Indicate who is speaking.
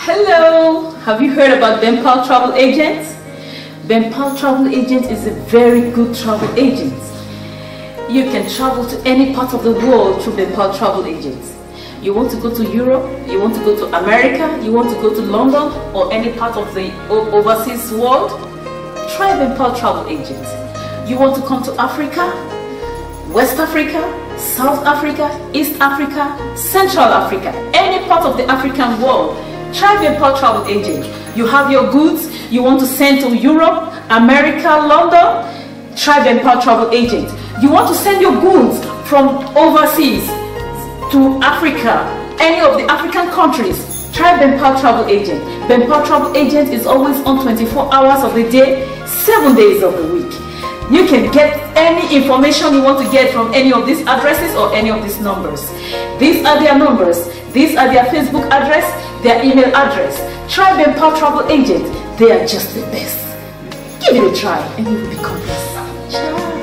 Speaker 1: Hello, have you heard about BenPal Travel Agents? BenPal Travel Agent is a very good travel agent. You can travel to any part of the world through BenPal Travel Agents. You want to go to Europe, you want to go to America, you want to go to London or any part of the overseas world? Try BenPal Travel Agent. You want to come to Africa, West Africa, South Africa, East Africa, Central Africa, any part of the African world? Try BenPal Travel Agent. You have your goods you want to send to Europe, America, London? Try BenPal Travel Agent. You want to send your goods from overseas to Africa, any of the African countries? Try BenPal Travel Agent. BenPal Travel Agent is always on 24 hours of the day, 7 days of the week. You can get any information you want to get from any of these addresses or any of these numbers. These are their numbers. These are their Facebook address, their email address. Try BenPal Travel Agent. They are just the best. Give it a try and you will become blessed. Ciao.